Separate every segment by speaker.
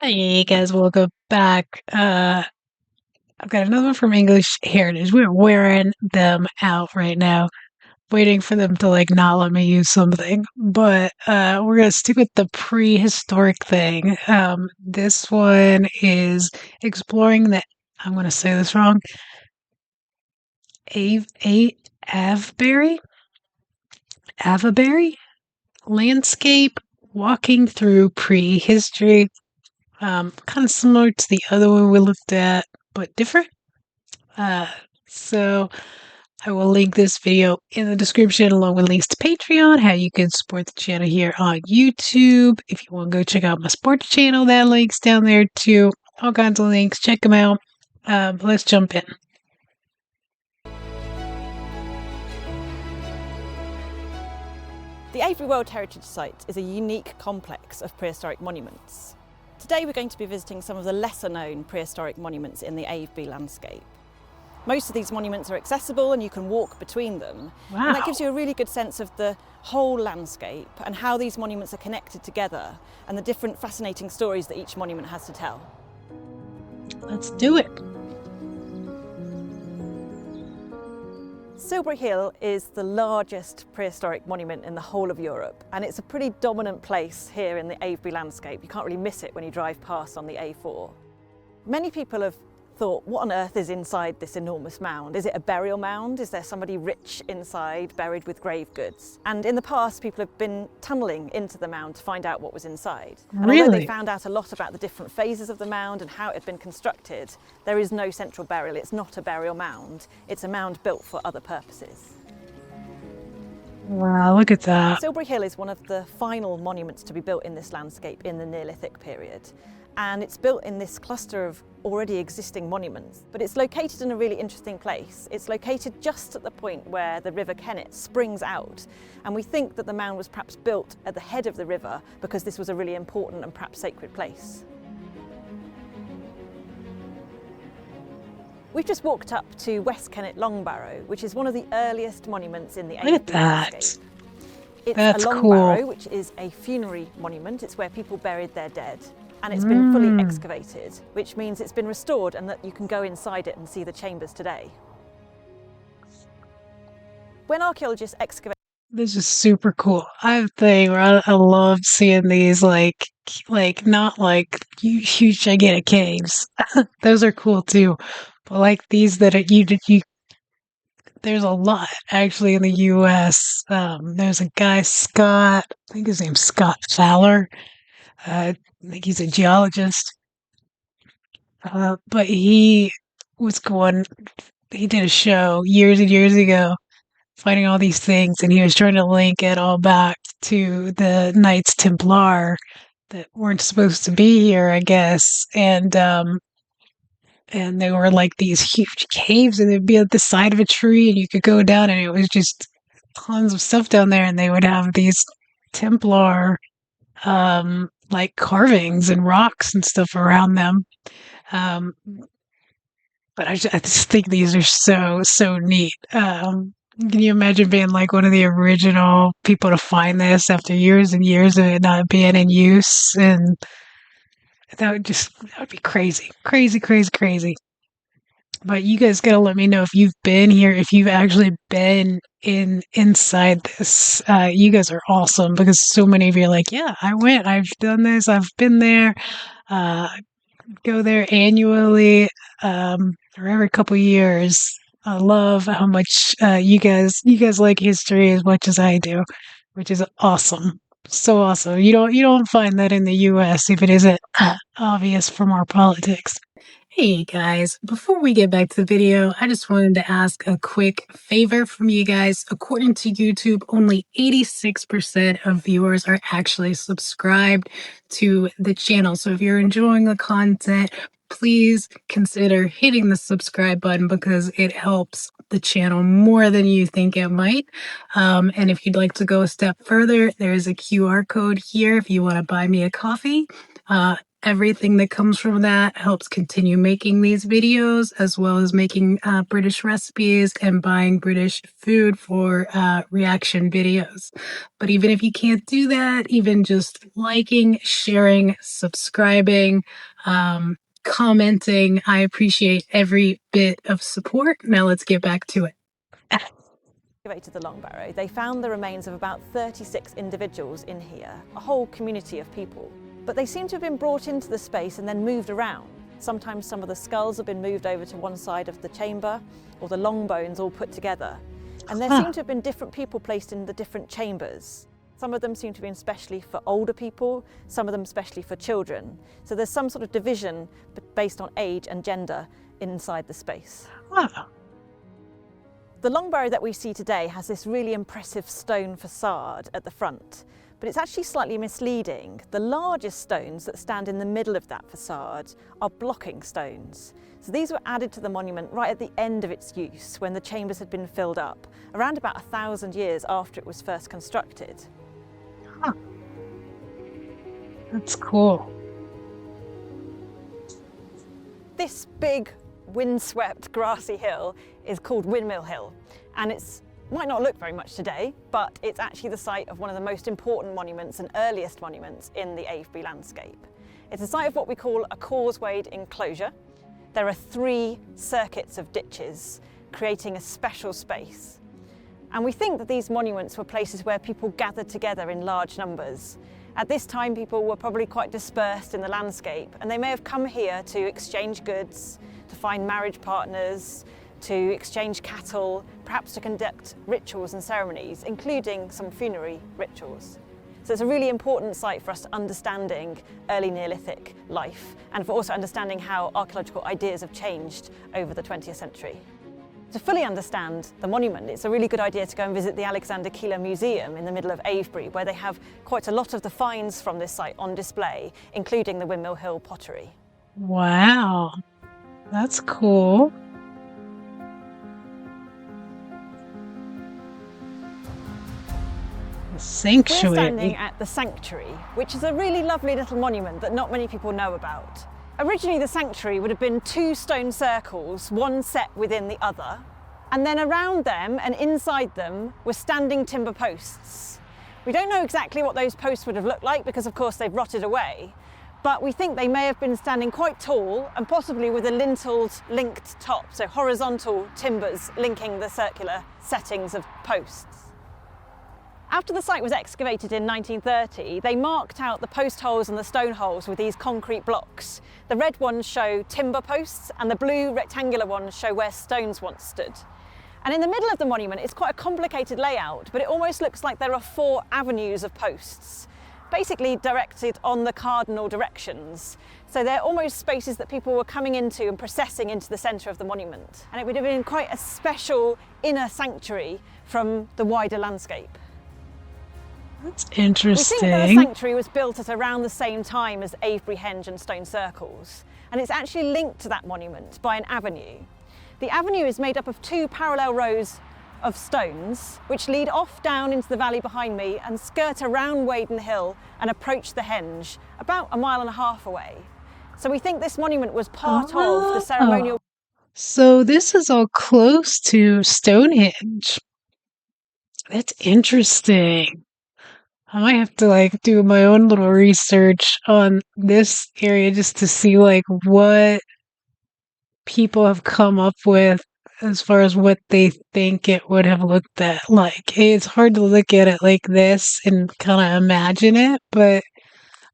Speaker 1: Hey guys, welcome back. I've got another one from English Heritage. We're wearing them out right now, waiting for them to not let me use something. But we're gonna stick with the prehistoric thing. This one is exploring the I'm gonna say this wrong. Avebury? Avebury landscape walking through prehistory. Kind of similar to the other one we looked at, but different. Uh, so I will link this video in the description along with links to Patreon, how you can support the channel here on YouTube. If you want to go check out my sports channel, that link's down there too. All kinds of links. Check them out. Let's jump in.
Speaker 2: The Avebury World Heritage Site is a unique complex of prehistoric monuments. Today we're going to be visiting some of the lesser known prehistoric monuments in the Avebury landscape. Most of these monuments are accessible and you can walk between them.
Speaker 1: Wow.
Speaker 2: And that gives you a really good sense of the whole landscape and how these monuments are connected together and the different fascinating stories that each monument has to tell.
Speaker 1: Let's do it.
Speaker 2: Silbury Hill is the largest prehistoric monument in the whole of Europe, and it's a pretty dominant place here in the Avebury landscape. You can't really miss it when you drive past on the A4. Many people have thought, what on earth is inside this enormous mound? Is it a burial mound? Is there somebody rich inside, buried with grave goods? And in the past, people have been tunnelling into the mound to find out what was inside. And
Speaker 1: Really?
Speaker 2: although they found out a lot about the different phases of the mound and how it had been constructed, there is no central burial. It's not a burial mound. It's a mound built for other purposes.
Speaker 1: Wow, look at that.
Speaker 2: Silbury Hill is one of the final monuments to be built in this landscape in the Neolithic period. And it's built in this cluster of already existing monuments, but it's located in a really interesting place. It's located just at the point where the river Kennet springs out, and we think that the mound was perhaps built at the head of the river because this was a really important and perhaps sacred place. We've just walked up to West Kennet Long Barrow, which is one of the earliest monuments in the
Speaker 1: Look at
Speaker 2: Avebury
Speaker 1: that.
Speaker 2: landscape. It's
Speaker 1: That's
Speaker 2: a long
Speaker 1: cool.
Speaker 2: barrow, which is a funerary monument. It's where people buried their dead. And it's been fully excavated, which means it's been restored and that you can go inside it and see the chambers today. When archaeologists excavate...
Speaker 1: This is super cool. I have a thing where I love seeing these not like huge gigantic caves. Those are cool too. But like these that are, you there's a lot actually in the US. There's a guy, Scott, I think his name's Scott Fowler. I think he's a geologist. But was going, he did a show years and years ago finding all these things, and he was trying to link it all back to the Knights Templar that weren't supposed to be here, I guess. And they were like these huge caves, and they'd be at the side of a tree, and you could go down, and it was just tons of stuff down there, and they would have these Templar like carvings and rocks and stuff around them. Um, but I just think these are so neat. Can you imagine being like one of the original people to find this after years and years of it not being in use? And that would be crazy, crazy, crazy, crazy. But you guys gotta let me know if you've been here, if you've actually been inside this. You guys are awesome because so many of you are like, yeah, I went, I've done this, I've been there. Go there annually, or every couple years. I love how much you guys like history as much as I do, which is awesome. So awesome. You don't find that in the US if it isn't obvious from our politics. Hey guys, before we get back to the video, I just wanted to ask a quick favor from you guys. According to YouTube, only 86% of viewers are actually subscribed to the channel. So if you're enjoying the content, please consider hitting the subscribe button because it helps the channel more than you think it might. And if you'd like to go a step further, there is a QR code here if you want to buy me a coffee. everything that comes from that helps continue making these videos, as well as making British recipes and buying British food for reaction videos. But even if you can't do that, even just liking, sharing, subscribing, commenting, I appreciate every bit of support. Now let's get back to it.
Speaker 2: Excavated the Long Barrow, they found the remains of about 36 individuals in here, a whole community of people. But they seem to have been brought into the space and then moved around. Sometimes some of the skulls have been moved over to one side of the chamber, or the long bones all put together. And there seem to have been different people placed in the different chambers. Some of them seem to be especially for older people, some of them especially for children. So there's some sort of division based on age and gender inside the space.
Speaker 1: Wow.
Speaker 2: The Long Barrow that we see today has this really impressive stone facade at the front, but it's actually slightly misleading. The largest stones that stand in the middle of that facade are blocking stones. So these were added to the monument right at the end of its use, when the chambers had been filled up, around about 1,000 years after it was first constructed.
Speaker 1: Huh. That's cool.
Speaker 2: This big windswept grassy hill is called Windmill Hill, and it might not look very much today, but it's actually the site of one of the most important monuments and earliest monuments in the Avebury landscape. It's a site of what we call a causewayed enclosure. There are 3 circuits of ditches creating a special space. And we think that these monuments were places where people gathered together in large numbers. At this time, people were probably quite dispersed in the landscape, and they may have come here to exchange goods, to find marriage partners, to exchange cattle, perhaps to conduct rituals and ceremonies, including some funerary rituals. So it's a really important site for us understanding early Neolithic life, and for also understanding how archaeological ideas have changed over the 20th century. To fully understand the monument, it's a really good idea to go and visit the Alexander Keeler Museum in the middle of Avebury, where they have quite a lot of the finds from this site on display, including the Windmill Hill pottery.
Speaker 1: Wow. That's cool. Sanctuary.
Speaker 2: We're standing at the Sanctuary, which is a really lovely little monument that not many people know about. Originally, the sanctuary would have been 2 stone circles, one set within the other, and then around them and inside them were standing timber posts. We don't know exactly what those posts would have looked like because, of course, they've rotted away, but we think they may have been standing quite tall and possibly with a linteled linked top, so horizontal timbers linking the circular settings of posts. After the site was excavated in 1930, they marked out the post holes and the stone holes with these concrete blocks. The red ones show timber posts and the blue rectangular ones show where stones once stood. And in the middle of the monument, it's quite a complicated layout, but it almost looks like there are 4 avenues of posts, basically directed on the cardinal directions. So they're almost spaces that people were coming into and processing into the centre of the monument. And it would have been quite a special inner sanctuary from the wider landscape.
Speaker 1: That's interesting.
Speaker 2: We think that the sanctuary was built at around the same time as Avebury Henge and Stone Circles, and it's actually linked to that monument by an avenue. The avenue is made up of 2 parallel rows of stones which lead off down into the valley behind me and skirt around Windmill Hill and approach the Henge, about 1.5 miles away. So we think this monument was part of the ceremonial.
Speaker 1: So this is all close to Stonehenge. That's interesting. I might have to do my own little research on this area just to see what people have come up with as far as what they think it would have looked at like. It's hard to look at it like this and kind of imagine it, but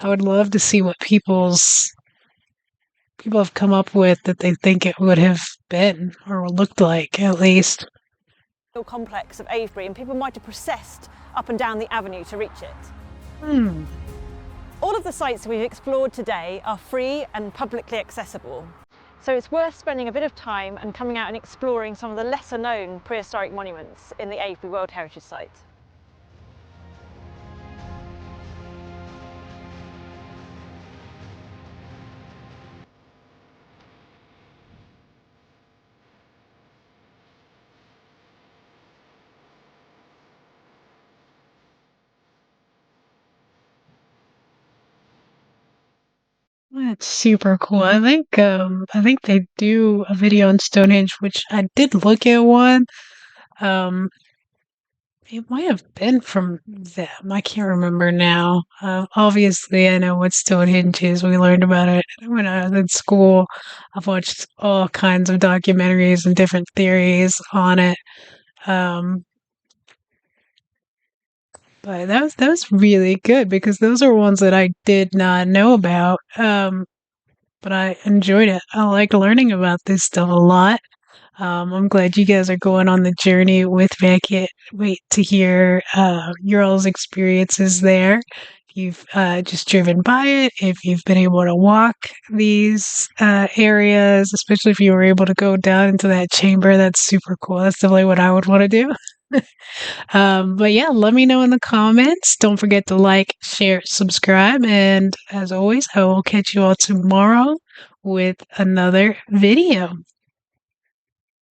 Speaker 1: I would love to see what people have come up with that they think it would have been or looked like, at least.
Speaker 2: Complex of Avebury, and people might have processed up and down the avenue to reach it. All of the sites we've explored today are free and publicly accessible, so it's worth spending a bit of time and coming out and exploring some of the lesser known prehistoric monuments in the Avebury World Heritage Site.
Speaker 1: That's super cool. I think they do a video on Stonehenge, which I did look at one. Um it might have been from them. I can't remember now. Obviously, I know what Stonehenge is. We learned about it when I was in school. I've watched all kinds of documentaries and different theories on it. Um, but that was really good because those are ones that I did not know about. But I enjoyed it. I like learning about this stuff a lot. I'm glad you guys are going on the journey with me. I can't wait to hear your all's experiences there. If you've just driven by it, if you've been able to walk these areas, especially if you were able to go down into that chamber, that's super cool. That's definitely what I would want to do. But yeah, let me know in the comments. Don't forget to like, share, subscribe, and as always, I will catch you all tomorrow with another video.